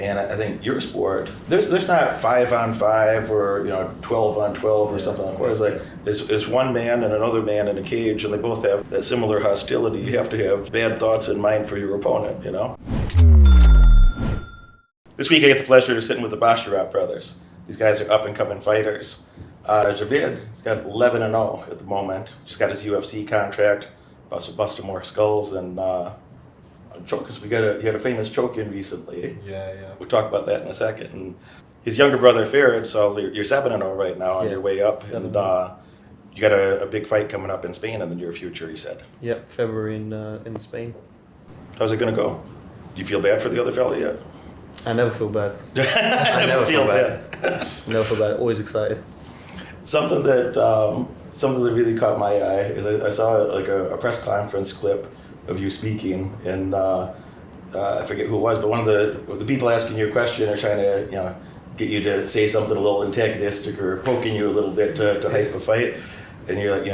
And I think your sport, there's not 5-on-5 or 12-on-12 or something like that. It's like it's one man and another man in a cage, and they both have that similar hostility. You have to have bad thoughts in mind for your opponent, This week I get the pleasure of sitting with the Basharat brothers. These guys are up-and-coming fighters. Javid, he's got 11-0 at the moment. Just got his UFC contract, busted more skulls, and chokers. He had a famous choke-in recently. Yeah. We'll talk about that in a second. And his younger brother, Farid, so you're 7-0 right now on your way up. And you got a big fight coming up in Spain in the near future, he said. Yep, February in Spain. How's it going to go? Do you feel bad for the other fella yet? I never feel bad. I never feel bad. Never feel bad. Always excited. Something that really caught my eye is I saw like a press conference clip of you speaking, and I forget who it was, but one of the people asking you a question are trying to get you to say something a little antagonistic or poking you a little bit to hype a fight, and you're like,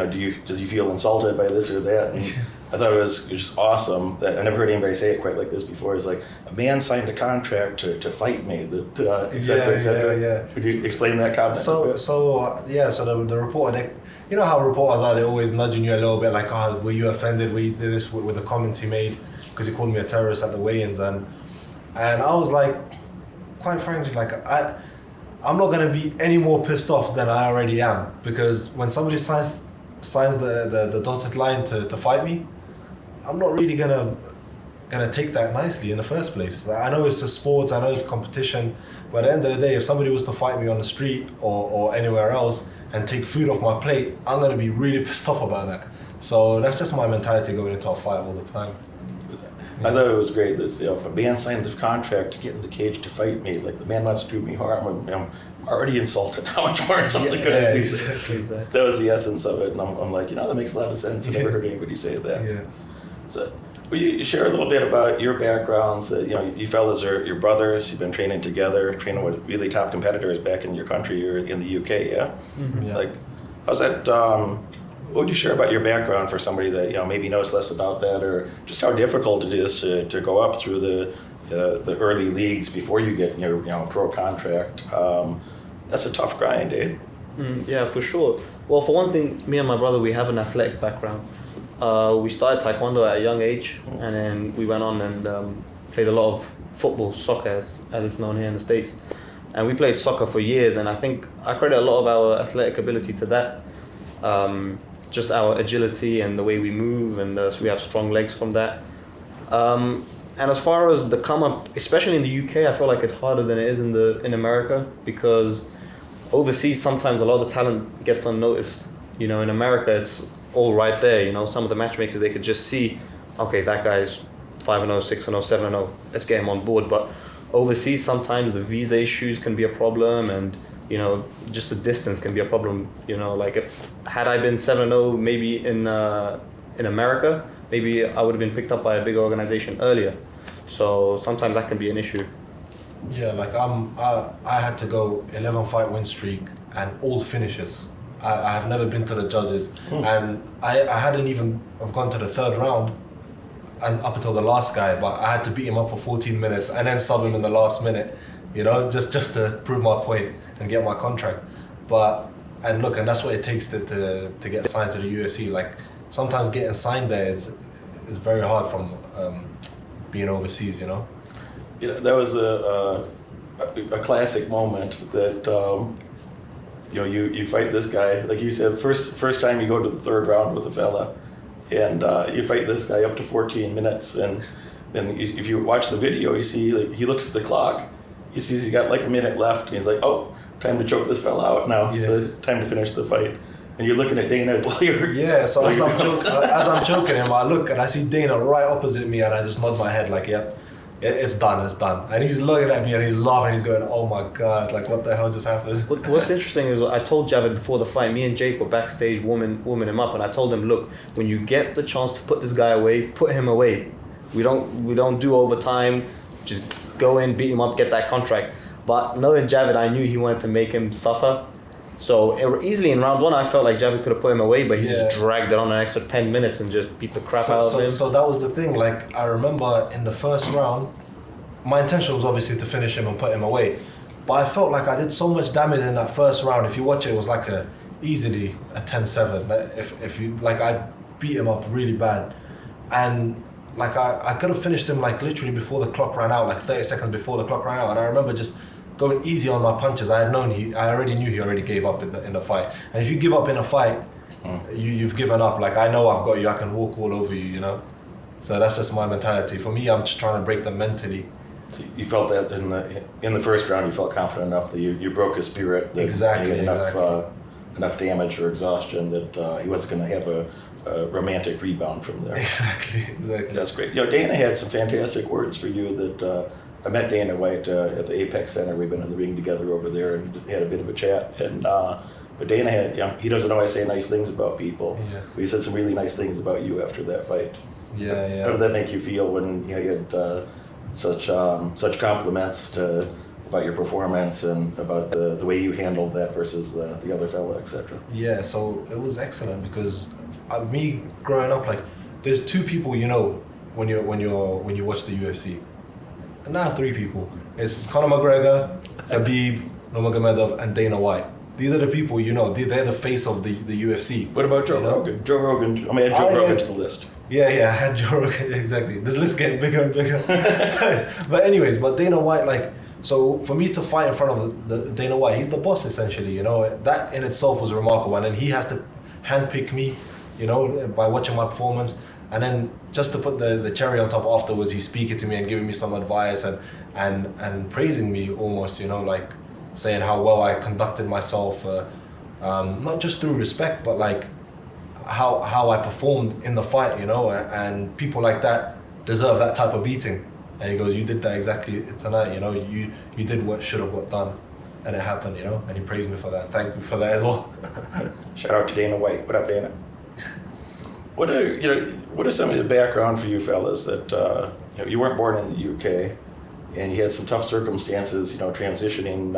does you feel insulted by this or that? And I thought it was just awesome that I never heard anybody say it quite like this before. It's like, a man signed a contract to fight me, et cetera, et cetera. Yeah. Could you explain that comment? So the reporter, you know how reporters are, they're always nudging you a little bit, like, were you offended when you did this with the comments he made, because he called me a terrorist at the weigh-ins, and I was like, quite frankly, like, I'm not going to be any more pissed off than I already am, because when somebody signs the dotted line to fight me, I'm not really gonna take that nicely in the first place. I know it's a sport, I know it's competition, but at the end of the day, if somebody was to fight me on the street or anywhere else and take food off my plate, I'm gonna be really pissed off about that. So that's just my mentality going into a fight all the time. I thought it was great that if a man signed the contract to get in the cage to fight me, like, the man wants to do me harm, I'm already insulted. How much more insulted could I be? Exactly. That was the essence of it, and I'm like, that makes a lot of sense. I never heard anybody say that. Yeah. So, will you share a little bit about your backgrounds? You fellas are your brothers. You've been training together, training with really top competitors back in your country or in the UK. Yeah. Mm-hmm. Yeah. Like, how's that? What would you share about your background for somebody that maybe knows less about that, or just how difficult it is to go up through the early leagues before you get your pro contract? That's a tough grind, eh? Yeah, for sure. Well, for one thing, me and my brother, we have an athletic background. We started taekwondo at a young age, and then we went on and played a lot of football, soccer, as it's known here in the States. And we played soccer for years, and I think I credit a lot of our athletic ability to that. Just our agility and the way we move, and so we have strong legs from that. And as far as the come up, especially in the UK, I feel like it's harder than it is in America, because overseas sometimes a lot of the talent gets unnoticed. In America it's all right there. Some of the matchmakers, they could just see, okay, that guy's 5-0, 6-0, 7-0, let's get him on board. But overseas sometimes the visa issues can be a problem, and just the distance can be a problem. Like, had I been 7-0 maybe in America, maybe I would have been picked up by a bigger organization earlier. So sometimes that can be an issue. Yeah, like I had to go 11 fight win streak and all finishes. I have never been to the judges, and I hadn't even have gone to the third round and up until the last guy, but I had to beat him up for 14 minutes and then sub him in the last minute, just to prove my point and get my contract. And that's what it takes to get signed to the UFC. Like, sometimes getting signed there is very hard from being overseas. That was a classic moment that you fight this guy, like you said, first time you go to the third round with a fella, and you fight this guy up to 14 minutes, and then if you watch the video, you see, like, he looks at the clock, he sees he got like a minute left, and he's like, oh, time to choke this fella out now. Yeah. So time to finish the fight. And you're looking at Dana while you're... Yeah, so as I'm choking him, I look and I see Dana right opposite me, and I just nod my head like, yep, it's done. And he's looking at me and he's laughing, he's going, oh my God, like, what the hell just happened? What's interesting is, I told Javid before the fight, me and Jake were backstage warming him up, and I told him, look, when you get the chance to put this guy away, put him away. We don't do overtime, just go in, beat him up, get that contract. But knowing Javid, I knew he wanted to make him suffer. So easily in round one, I felt like Javid could have put him away, but he just dragged it on an extra 10 minutes and just beat the crap out of him. So that was the thing. Like, I remember in the first round, my intention was obviously to finish him and put him away. But I felt like I did so much damage in that first round. If you watch it, it was like easily a 10-7. Like if you like, I beat him up really bad, and like I could have finished him like literally before the clock ran out, like 30 seconds before the clock ran out. And I remember just going easy on my punches. I already knew he already gave up in the fight. And if you give up in a fight, you've given up. Like, I know I've got you. I can walk all over you. You know. So that's just my mentality. For me, I'm just trying to break them mentally. So you felt that in the first round, you felt confident enough that you broke his spirit. That Exactly. he had enough damage or exhaustion that he wasn't going to have a romantic rebound from there. Exactly. That's great. You know, Dana had some fantastic words for you. That I met Dana White at the Apex Center. We've been in the ring together over there and just had a bit of a chat. And but Dana had, you know, he doesn't always say nice things about people. Yeah. But he said some really nice things about you after that fight. Yeah. How did that make you feel when you had such compliments about your performance and about the way you handled that versus the other fella, etc.? Yeah. So it was excellent because me growing up, like, there's two people you know when you watch the UFC, and now 3 people. It's Conor McGregor, Khabib Nurmagomedov, and Dana White. These are the people you know. They're the face of the UFC. What about Joe Rogan? Joe Rogan. I'm gonna add Joe Rogan to the list. Yeah, I had Joe Rogan, exactly. This list getting bigger and bigger. But anyways, Dana White, like, so for me to fight in front of the Dana White, he's the boss essentially, you know. That in itself was remarkable. And then he has to handpick me, you know, by watching my performance. And then just to put the cherry on top afterwards, he's speaking to me and giving me some advice and praising me almost, you know, like saying how well I conducted myself, not just through respect, but like how I performed in the fight, you know, and people like that deserve that type of beating. And he goes, you did that exactly tonight, you know, you did what should have got done, and it happened, you know, and he praised me for that. Thanked me for that as well. Shout out to Dana White. What up, Dana? What are some of the background for you fellas that you know, you weren't born in the UK, and you had some tough circumstances, you know, transitioning.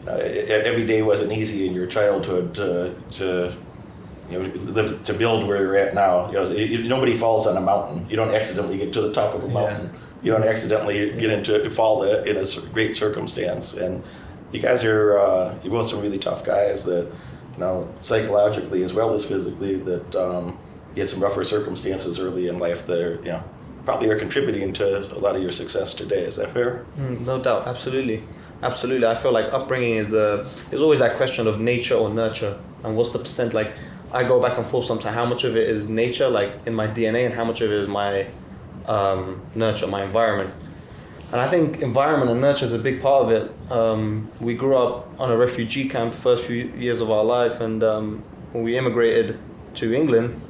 Every day wasn't easy in your childhood to you know, to build where you're at now. You know, nobody falls on a mountain. You don't accidentally get to the top of a mountain. You don't accidentally fall in a great circumstance. And you guys are you're both some really tough guys that, you know, psychologically as well as physically, that you had some rougher circumstances early in life that are, you know, probably are contributing to a lot of your success today. Is that fair? No doubt, absolutely. I feel like upbringing is always that question of nature or nurture, and what's the percent. Like, I go back and forth sometimes. How much of it is nature, like in my DNA, and how much of it is my nurture, my environment? And I think environment and nurture is a big part of it. We grew up on a refugee camp the first few years of our life, and when we immigrated to England,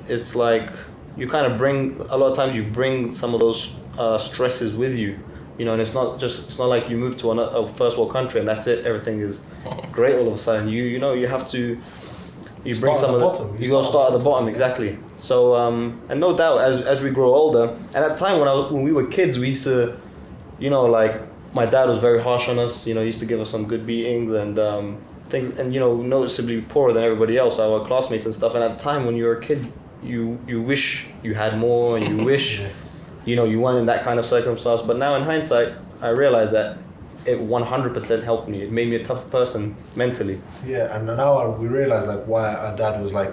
it's like you kind of a lot of times you bring some of those stresses with you. You know, and it's not like you move to a first world country and that's it. Everything is great all of a sudden. You bring some of the, you gotta start at the bottom, exactly. So and no doubt as we grow older, and at the time when we were kids, we used to, you know, like my dad was very harsh on us. You know, he used to give us some good beatings and things, and you know, noticeably poorer than everybody else, our classmates and stuff. And at the time when you were a kid, you wish you had more, and you wish. You know, you weren't in that kind of circumstance, but now in hindsight, I realize that it 100% helped me. It made me a tougher person mentally. Yeah, and now we realize like why our dad was like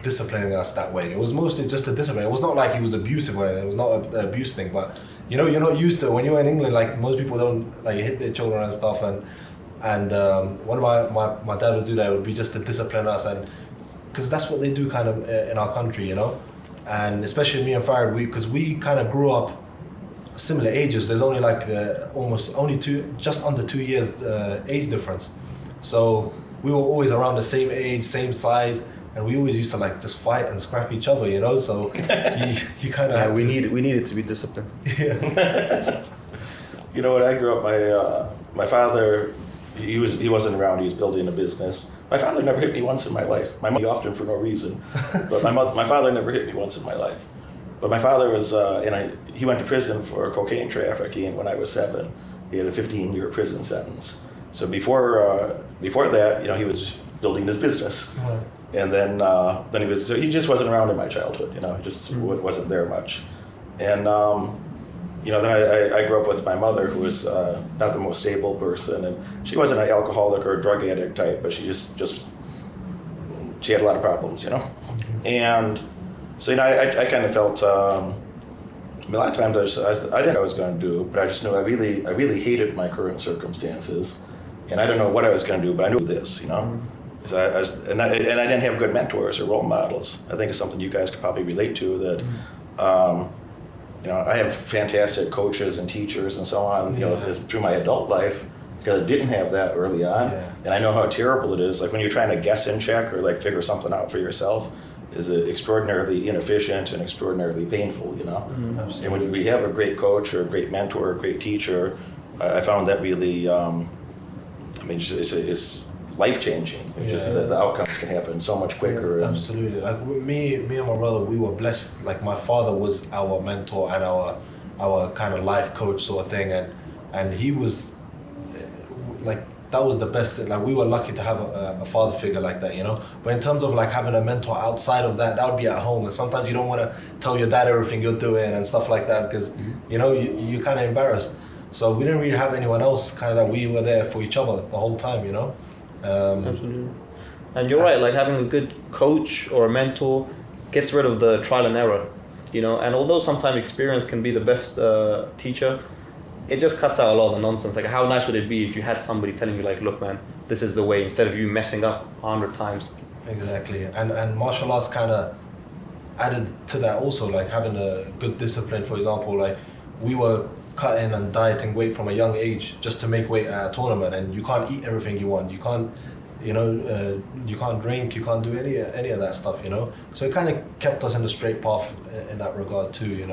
disciplining us that way. It was mostly just a discipline. It was not like he was abusive or anything. It was not an abuse thing, but you know, you're not used to when you're in England. Like most people don't like hit their children and stuff, and one of my dad would do that. It would be just to discipline us, and because that's what they do kind of in our country, you know. And especially me and Farid, because we kind of grew up similar ages. There's only like just under 2 years age difference. So we were always around the same age, same size, and we always used to like just fight and scrap each other, you know. So you kind of we needed to be disciplined. Yeah. You know, when I grew up, my father, he wasn't around. He was building a business. My father never hit me once in my life. My mother often for no reason, but my father never hit me once in my life. But my father was, he went to prison for cocaine trafficking when I was 7. He had a 15-year prison sentence. So before that, you know, he was building his business, and then he just wasn't around in my childhood. You know, he just wasn't there much, and then I grew up with my mother, who was not the most stable person, and she wasn't an alcoholic or a drug addict type, but she just she had a lot of problems, And so, I kind of felt, a lot of times I didn't know what I was going to do, but I just knew I really hated my current circumstances, and I don't know what I was going to do, but I knew this, So I didn't have good mentors or role models. I think it's something you guys could probably relate to, that, I have fantastic coaches and teachers and so on, through my adult life, because I didn't have that early on. Yeah. And I know how terrible it is. Like when you're trying to guess and check or like figure something out for yourself, is extraordinarily inefficient and extraordinarily painful, Absolutely. And when we have a great coach or a great mentor or a great teacher, I found that really, it's life-changing. Just the outcomes can happen so much quicker. Yeah, absolutely. Like me and my brother, we were blessed. Like my father was our mentor and our kind of life coach sort of thing, and he was like, that was the best thing. Like we were lucky to have a father figure like that, But in terms of like having a mentor outside of that, that would be at home. And sometimes you don't want to tell your dad everything you're doing and stuff like that because you're kind of embarrassed. So we didn't really have anyone else. Kind of that we were there for each other the whole time, Absolutely. And you're right, like having a good coach or a mentor gets rid of the trial and error, and although sometimes experience can be the best teacher, it just cuts out a lot of the nonsense. Like how nice would it be if you had somebody telling you like, look man, this is the way, instead of you messing up 100 times. Exactly. And martial arts kind of added to that also, like having a good discipline. For example, like we were cutting and dieting weight from a young age just to make weight at a tournament, and you can't eat everything you want. You can't, you can't drink, you can't do any of that stuff, So it kind of kept us in the straight path in that regard too,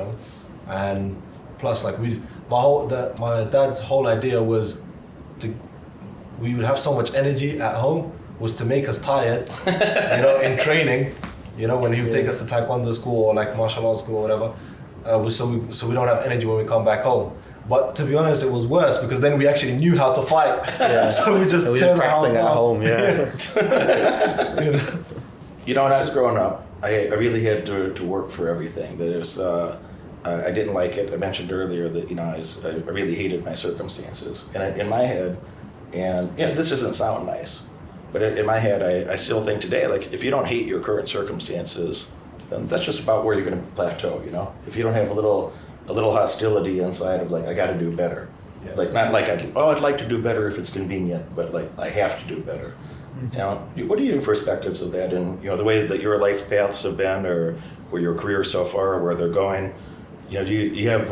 And plus, like my dad's whole idea was we would have so much energy at home was to make us tired, in training, when he would take us to taekwondo school or like martial arts school or whatever. So we don't have energy when we come back home. But to be honest, it was worse because then we actually knew how to fight. Yeah. So we just turned the house practicing at down. home. Yeah. When I was growing up, I really had to work for everything. I didn't like it. I mentioned earlier that I really hated my circumstances, and in my head, and this doesn't sound nice, but in my head, I still think today, like if you don't hate your current circumstances, then that's just about where you're going to plateau. If you don't have a little hostility inside of like I got to do better, like not like I'd like to do better if it's convenient, but like I have to do better. What are your perspectives of that, and the way that your life paths have been, or your career so far, or where they're going? Do you have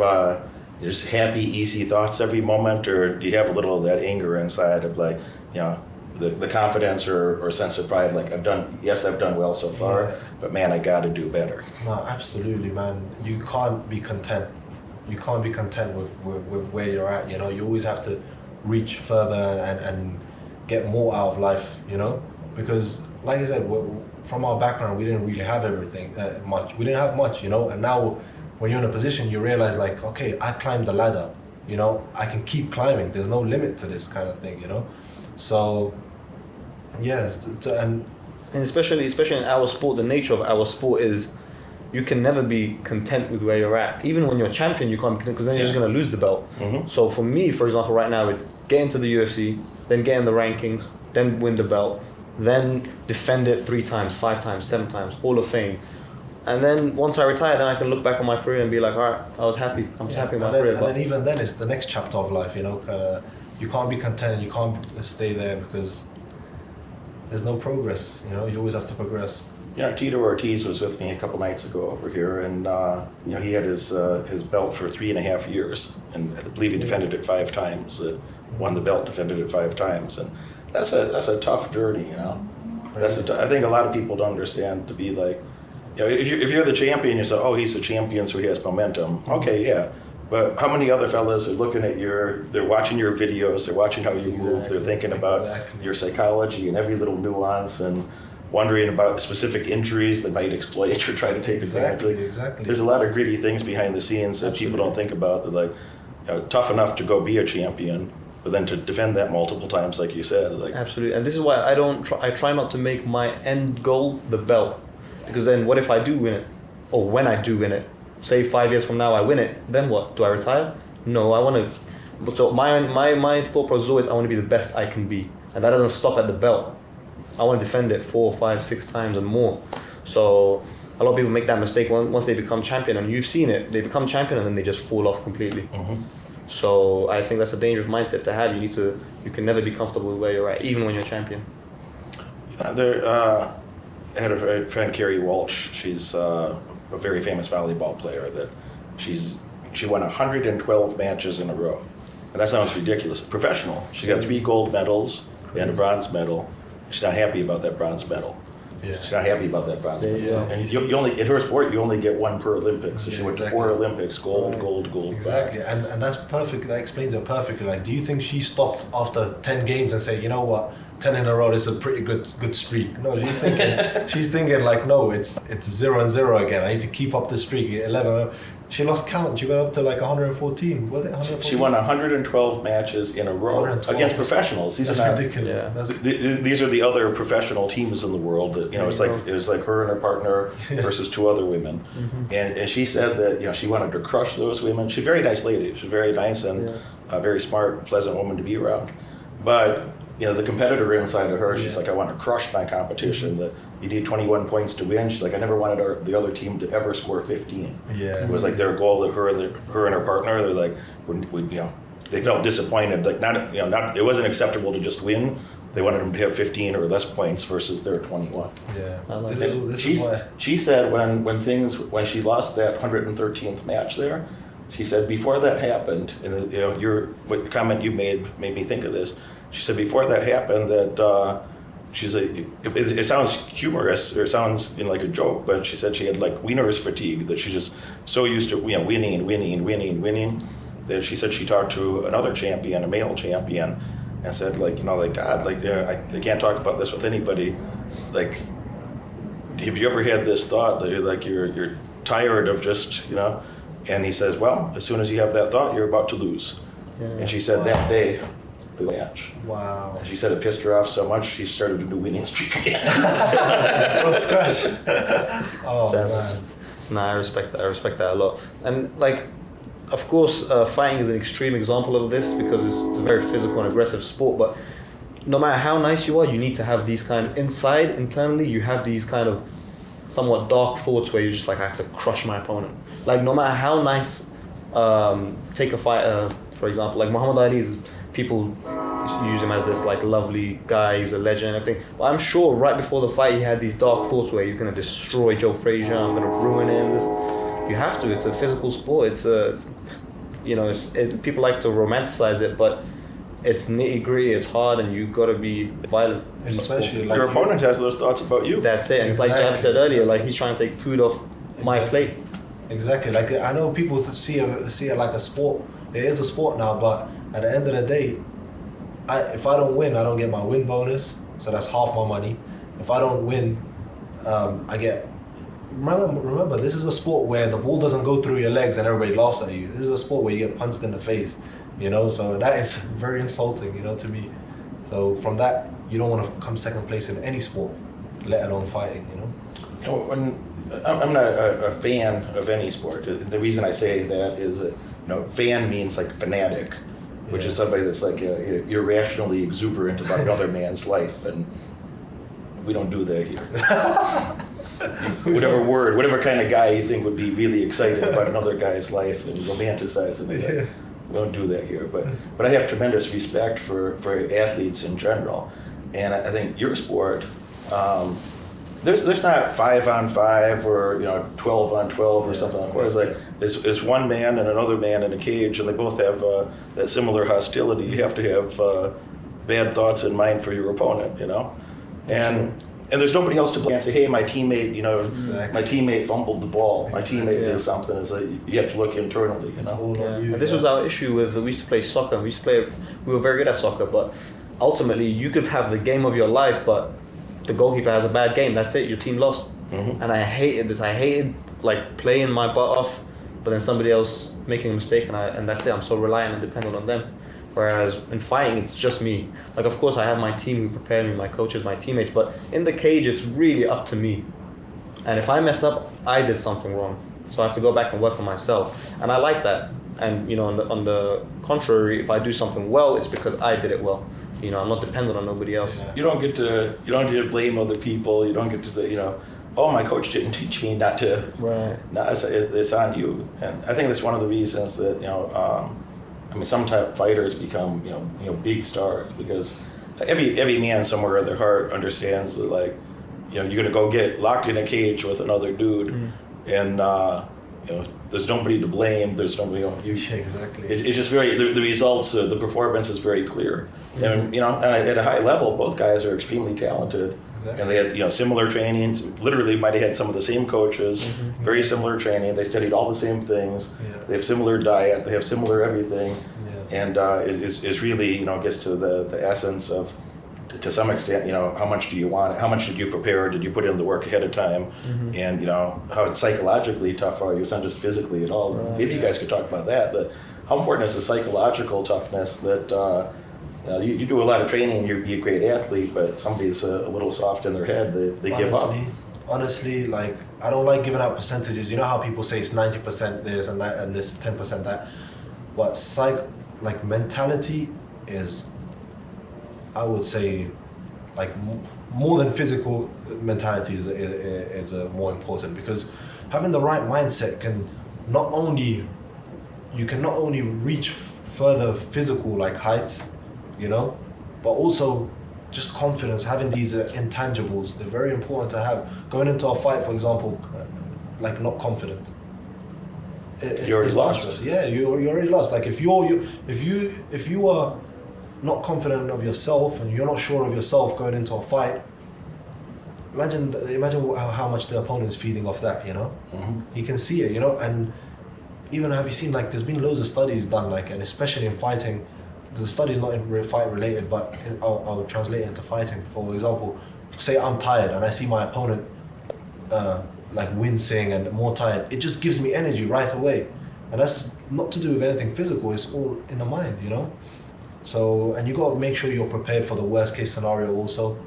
just happy, easy thoughts every moment, or do you have a little of that anger inside of like, the confidence or sense of pride, like I've done well so far, but man, I got to do better. No, absolutely, man. You can't be content. You can't be content with where you're at. You always have to reach further and get more out of life. Because like I said, from our background, we didn't really have everything much. We didn't have much, and now when you're in a position, you realize like, okay, I climbed the ladder. I can keep climbing. There's no limit to this kind of thing. So. Yes, and especially in our sport, the nature of our sport is you can never be content with where you're at. Even when you're a champion, you can't be content because then you're just going to lose the belt. Mm-hmm. So for me, for example, right now, it's get into the UFC, then get in the rankings, then win the belt, then defend it 3 times, 5 times, 7 times, Hall of Fame. And then once I retire, then I can look back on my career and be like, all right, I was happy. I'm happy with my career. And then even then, it's the next chapter of life, kind of, you can't be content, you can't stay there because there's no progress, you always have to progress. Tito Ortiz was with me a couple nights ago over here, and he had his belt for 3.5 years, and I believe he defended it 5 times. Won the belt, defended it 5 times, and that's a tough journey, I think a lot of people don't understand to be like, if you're the champion, you say, oh, he's the champion, so he has momentum. Okay, yeah. But how many other fellas are looking at they're watching your videos, they're watching how you move, they're thinking about your psychology and every little nuance and wondering about specific injuries that might exploit or try to take advantage. Exactly. There's a lot of gritty things behind the scenes that people don't think about, that like, tough enough to go be a champion, but then to defend that multiple times, like you said. Like, absolutely. And this is why I try not to make my end goal the belt. Because then what if I do win it? Or when I do win it? say 5 years from now I win it, then what? Do I retire? No, I want to. So my thought process is always I want to be the best I can be, and that doesn't stop at the belt. I want to defend it 4, 5, 6 times and more. So a lot of people make that mistake once they become champion, and you've seen it. They become champion and then they just fall off completely. So I think that's a dangerous mindset to have. You can never be comfortable with where you're at, even when you're champion. I had a friend, Carrie Walsh. She's a very famous volleyball player. That she won 112 matches in a row, and that sounds ridiculous. Professional. She got 3 gold medals and a bronze medal. She's not happy about that bronze medal. Yeah. She's not happy about that bronze medal. Yeah. And you only, in her sport, you only get 1 per Olympics. So she went to 4 Olympics, gold, Exactly, bronze. and that's perfect. That explains it perfectly. Like, do you think she stopped after 10 games and say, you know what, 10 in a row is a pretty good streak? No, she's thinking like, no, it's 0-0 again. I need to keep up the streak. 11. She lost count. She went up to like 114. Was it 114? She won 112 matches in a row against professionals. That's ridiculous. Yeah. These are the other professional teams in the world. That, it was like her and her partner versus 2 other women, and she said that she wanted to crush those women. She's a very nice lady. She's very nice and a very smart, pleasant woman to be around. But the competitor inside of her, she's like, I want to crush my competition. That you need 21 points to win. She's like, I never wanted the other team to ever score 15. Yeah, it was like their goal. That her and her partner, they're like, they felt disappointed. Like not it wasn't acceptable to just win. They wanted them to have 15 or less points versus their 21. Yeah, this is why. She said when she lost that 113th match there, she said before that happened, and the comment you made me think of this. She said before that happened that she's it sounds humorous or it sounds like a joke, but she said she had like winner's fatigue, that she's just so used to winning that she said she talked to another champion, a male champion, and said God, I can't talk about this with anybody. Like, have you ever had this thought that you're tired of just And he says, well, as soon as you have that thought, you're about to lose. Yeah. And she said that day, the match. Wow. And she said it pissed her off so much she started a new winning streak again. From scratch. Oh, man. Nah, I respect that a lot. And of course, fighting is an extreme example of this because it's a very physical and aggressive sport. But no matter how nice you are, you need to have these kind of internally, you have these kind of somewhat dark thoughts where you're just like, I have to crush my opponent. Like, no matter how nice, take a fighter, for example, like Muhammad Ali's, people use him as this lovely guy, he's a legend and everything. But I'm sure right before the fight he had these dark thoughts where he's going to destroy Joe Frazier, I'm going to ruin him. You have to, it's a physical sport, people like to romanticize it, but it's nitty gritty, it's hard, and you've got to be violent. Especially your opponent has those thoughts about you. That's it, and it's like Javid said earlier, he's trying to take food off my plate. Exactly. I know people see it like a sport. It is a sport now, but at the end of the day, if I don't win, I don't get my win bonus. So that's half my money. If I don't win, I get. Remember, this is a sport where the ball doesn't go through your legs and everybody laughs at you. This is a sport where you get punched in the face. So that is very insulting, to me. So from that, you don't want to come second place in any sport, let alone fighting. When I'm not a fan of any sport. The reason I say that is that fan means fanatic, which is somebody that's irrationally exuberant about another man's life, and we don't do that here. Whatever kind of guy you think would be really excited about another guy's life and romanticizing it, we don't do that here. But I have tremendous respect for athletes in general, and I think your sport. There's not 5-on-5 or 12-on-12 or something like that. It's one man and another man in a cage, and they both have that similar hostility. You have to have bad thoughts in mind for your opponent, and there's nobody else to blame. And say, hey, my teammate, my teammate fumbled the ball. My teammate did something. It's you have to look internally, And this was our issue we used to play soccer. We were very good at soccer, but ultimately you could have the game of your life, but the goalkeeper has a bad game, that's it, your team lost. Mm-hmm. And I hated this. I hated playing my butt off, but then somebody else making a mistake, and that's it. I'm so reliant and dependent on them. Whereas in fighting, it's just me. Of course, I have my team who prepare me, my coaches, my teammates, but in the cage, it's really up to me. And if I mess up, I did something wrong. So I have to go back and work on myself. And I like that. And, on the contrary, if I do something well, it's because I did it well. I'm not dependent on nobody else. You don't get to blame other people. You don't get to say, oh, my coach didn't teach me not to. Right. No, it's on you. And I think that's one of the reasons that, some type fighters become, big stars, because every man somewhere in their heart understands that, like, you're going to go get locked in a cage with another dude, and there's nobody to blame. There's nobody on you. Exactly. It's just the results, the performance is very clear. And and at a high level, both guys are extremely talented. Exactly. And they had similar trainings. Literally, might have had some of the same coaches. Very similar training. They studied all the same things. Yeah. They have similar diet. They have similar everything. Yeah. And is really gets to the essence of, to some extent, how much do you want it? How much did you prepare? Did you put in the work ahead of time? And how psychologically tough are you? It's not just physically at all. Right, Maybe you guys could talk about that. How important is the psychological toughness that you do a lot of training, you'd be a great athlete, but somebody's a little soft in their head, they give up. Honestly, like, I don't like giving out percentages. You know how people say it's 90% this and that and this 10% that, but mentality is, I would say, like, more than physical mentality is more important, because having the right mindset can not only reach further physical, like, heights, but also just confidence. Having these intangibles, they're very important to have. Going into a fight, for example, like, not confident, it's you're already disastrous. lost. Yeah, you're already lost. Like, if you are not confident of yourself and you're not sure of yourself going into a fight, imagine how much the opponent is feeding off that. He can see it. And even, have you seen, like, there's been loads of studies done, like, and especially in fighting. The study's not in fight related, but I'll translate it into fighting. For example, say I'm tired and I see my opponent like wincing and more tired, it just gives me energy right away. And that's not to do with anything physical, it's all in the mind, So, and you got to make sure you're prepared for the worst case scenario also.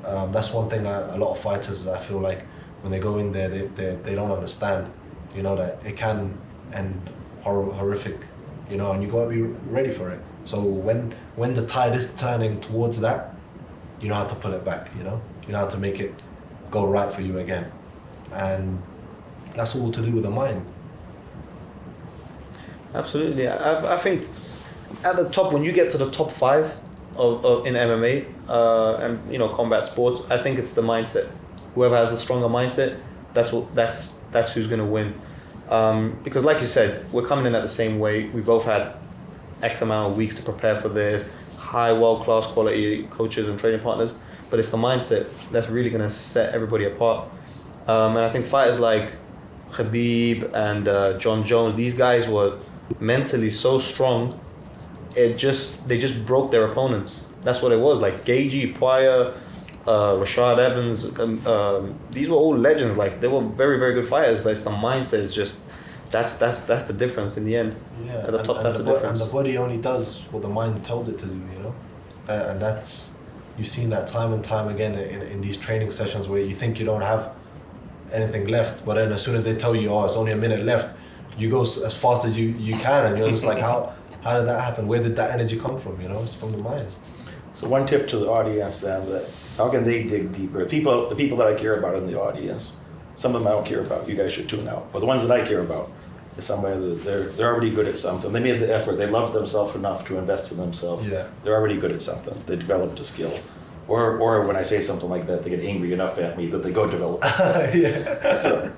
That's one thing a lot of fighters, I feel like, when they go in there, they don't understand, that it can end horrific, and you got to be ready for it. So when the tide is turning towards that, you know how to pull it back, you know how to make it go right for you again. And that's all to do with the mind. Absolutely. I think at the top, when you get to the top 5 of in MMA and combat sports, I think it's the mindset. Whoever has the stronger mindset, that's who's going to win. Because, like you said, we're coming in at the same way. We both had X amount of weeks to prepare for this, high, world-class quality coaches and training partners, but it's the mindset that's really going to set everybody apart. And I think fighters like Khabib and John Jones, these guys were mentally so strong, they just broke their opponents. That's what it was. Like Gagey, Poirier, Rashad Evans, these were all legends. Like, they were very, very good fighters, but it's the mindset is just, that's the difference in the end. Yeah, at the top, that's the difference. And the body only does what the mind tells it to do, and that's, you've seen that time and time again in these training sessions where you think you don't have anything left, but then as soon as they tell you, oh, it's only a minute left, you go as fast as you can, and you're just like, how did that happen? Where did that energy come from? It's from the mind. So one tip to the audience then, that how can they dig deeper? The people that I care about in the audience, some of them I don't care about. You guys should tune out. But the ones that I care about is somebody that they're already good at something. They made the effort. They love themselves enough to invest in themselves. Yeah. They're already good at something. They developed a skill. Or when I say something like that, they get angry enough at me that they go develop a skill. Yeah. So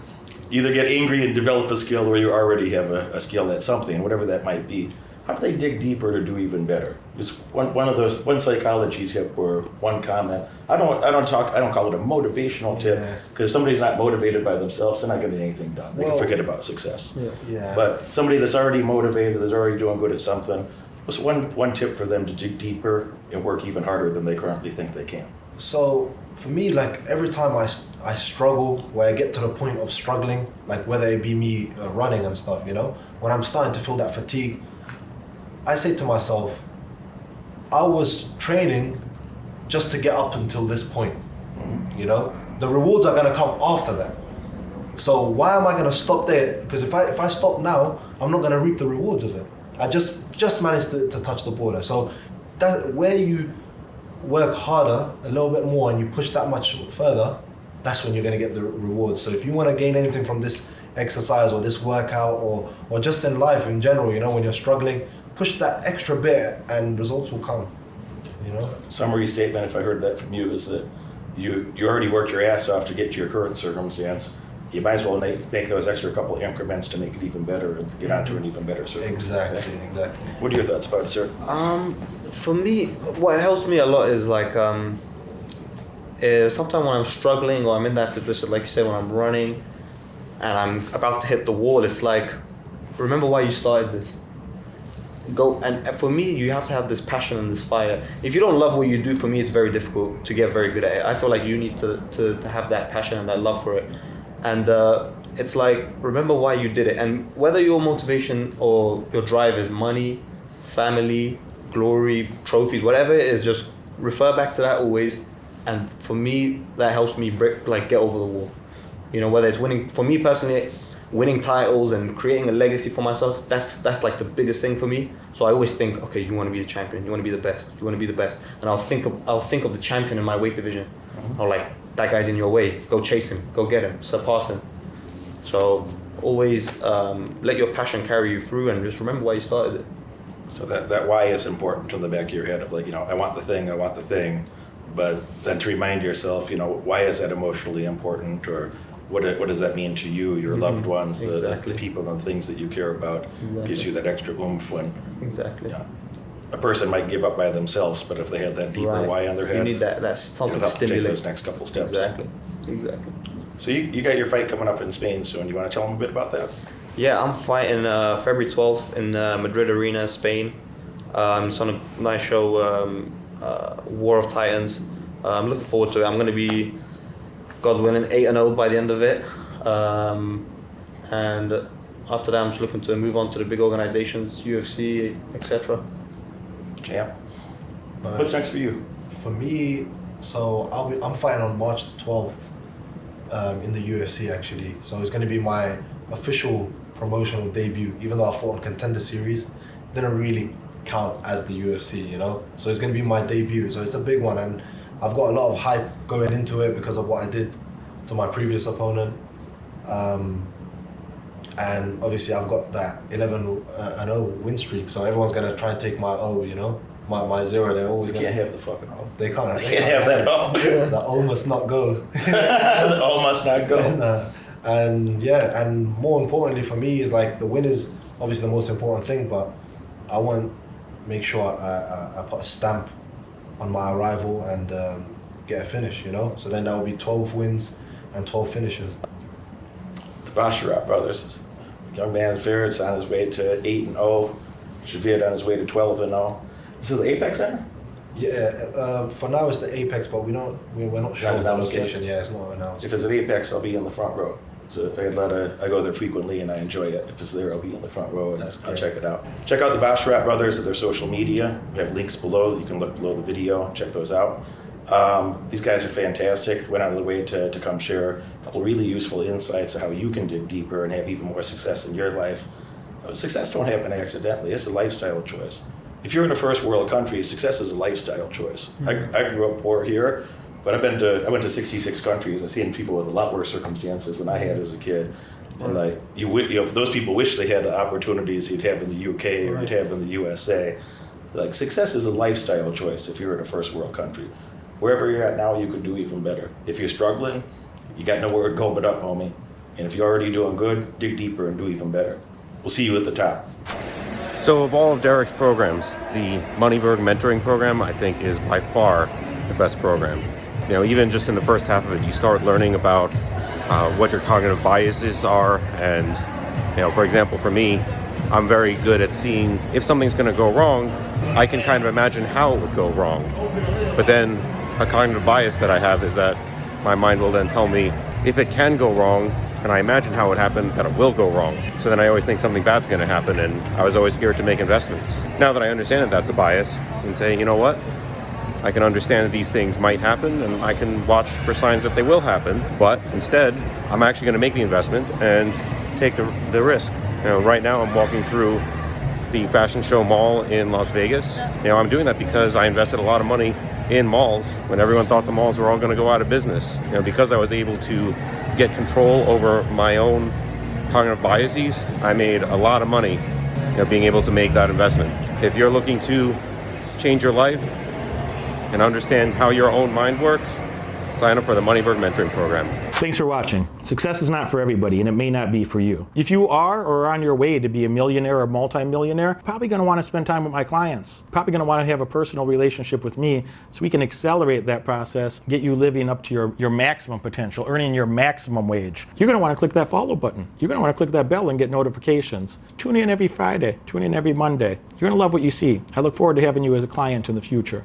either get angry and develop a skill, or you already have a skill at something, whatever that might be. How do they dig deeper to do even better? Just one psychology tip or one comment. I don't call it a motivational tip, because if somebody's not motivated by themselves, they're not going to get anything done. They can forget about success. Yeah. But somebody that's already motivated, that's already doing good at something, what's one tip for them to dig deeper and work even harder than they currently think they can? So for me, like, every time I struggle, where I get to the point of struggling, like whether it be me running and stuff, when I'm starting to feel that fatigue, I say to myself, I was training just to get up until this point. The rewards are going to come after that. So why am I gonna stop there? Because if I stop now, I'm not gonna reap the rewards of it. I just managed to touch the border. So that where you work harder a little bit more and you push that much further, that's when you're gonna get the rewards. So if you want to gain anything from this exercise or this workout or just in life in general, you know, when you're struggling, push that extra bit and results will come. You know. Summary statement, if I heard that from you, is that you already worked your ass off to get to your current circumstance. You might as well make those extra couple increments to make it even better and get onto an even better circumstance. Exactly. What are your thoughts about it, sir? For me, what helps me a lot is like is sometimes when I'm struggling or I'm in that position, like you said, when I'm running and I'm about to hit the wall, it's like, remember why you started this. Go, and for me, you have to have this passion and this fire. If you don't love what you do, for me, it's very difficult to get very good at it. I feel like you need to have that passion and that love for it. And it's like, remember why you did it. And whether your motivation or your drive is money, family, glory, trophies, whatever it is, just refer back to that always. And for me, that helps me get over the wall. You know, whether it's winning, for me personally, winning titles and creating a legacy for myself, that's like the biggest thing for me. So I always think, okay, you want to be the champion, you want to be the best, you want to be the best. And I'll think of the champion in my weight division. Or like, that guy's in your way, go chase him, go get him, surpass him. So always let your passion carry you through and just remember why you started it. So that why is important in the back of your head of like, you know, I want the thing, but then to remind yourself, you know, why is that emotionally important, or what does that mean to you, your loved ones, Exactly. the people and the things that you care about, Exactly. gives you that extra oomph when Exactly. A person might give up by themselves, but if they had that deeper why on their head, you need that's something it'll help to take stimulate those next couple steps. Exactly. So you got your fight coming up in Spain soon. You want to tell them a bit about that? Yeah, I'm fighting February 12th in Madrid Arena, Spain. It's on a nice show, War of Titans. I'm looking forward to it. I'm going to be, God willing, 8-0 by the end of it. And after that, I'm just looking to move on to the big organizations, UFC, etc. Champ. What's next for you? For me, so I'm fighting on March the 12th in the UFC actually. So it's going to be my official promotional debut. Even though I fought on Contender Series, it didn't really count as the UFC, you know. So it's going to be my debut. So it's a big one, and I've got a lot of hype going into it because of what I did to my previous opponent. And obviously I've got that 11-0 win streak, so everyone's going to try and take my O, you know, my 0. They're always You can't have the fucking O. They can't. They can't have that O. The O must not go. The O must not go. And yeah, and more importantly for me is like the win is obviously the most important thing, but I want to make sure I put a stamp on my arrival and get a finish, you know? So then that will be 12 wins and 12 finishes. The Basharat brothers. Young man Farid's on his way to 8-0. Javid on his way to 12-0. This is the Apex Center? Yeah, for now it's the Apex, but we're not sure of the location. Yeah, it's not announced. If it's at Apex, I'll be in the front row. So I go there frequently and I enjoy it. If it's there, I'll be in the front row and I'll check it out. Check out the Basharat brothers at their social media. We have links below that you can look below the video. Check those out. These guys are fantastic. Went out of the way to come share a couple really useful insights of how you can dig deeper and have even more success in your life. Success don't happen accidentally. It's a lifestyle choice. If you're in a first world country, success is a lifestyle choice. I grew up poor here, but I went to 66 countries. I've seen people with a lot worse circumstances than I had as a kid. And like those people wish they had the opportunities you'd have in the UK or you'd have in the USA. So like success is a lifestyle choice if you're in a first world country. Wherever you're at now, you could do even better. If you're struggling, you got nowhere to go but up, homie. And if you're already doing good, dig deeper and do even better. We'll see you at the top. So of all of Derek's programs, the Moneyberg mentoring program, I think, is by far the best program. You know, even just in the first half of it, you start learning about what your cognitive biases are. And, you know, for example, for me, I'm very good at seeing if something's going to go wrong, I can kind of imagine how it would go wrong. But then a cognitive bias that I have is that my mind will then tell me if it can go wrong, and I imagine how it happened, that it will go wrong. So then I always think something bad's going to happen, and I was always scared to make investments. Now that I understand that that's a bias, and say, you know what? I can understand that these things might happen, and I can watch for signs that they will happen. But instead, I'm actually going to make the investment and take the risk. Right now I'm walking through the fashion show mall in Las Vegas. I'm doing that because I invested a lot of money in malls when everyone thought the malls were all going to go out of business. Because I was able to get control over my own cognitive biases, I made a lot of money being able to make that investment. If you're looking to change your life and understand how your own mind works, sign up for the Moneyberg Mentoring Program. Thanks for watching. Success is not for everybody, and it may not be for you. If you are or are on your way to be a millionaire or multi-millionaire, probably going to want to spend time with my clients. Probably going to want to have a personal relationship with me so we can accelerate that process, get you living up to your maximum potential, earning your maximum wage. You're going to want to click that follow button. You're going to want to click that bell and get notifications. Tune in every Friday. Tune in every Monday. You're going to love what you see. I look forward to having you as a client in the future.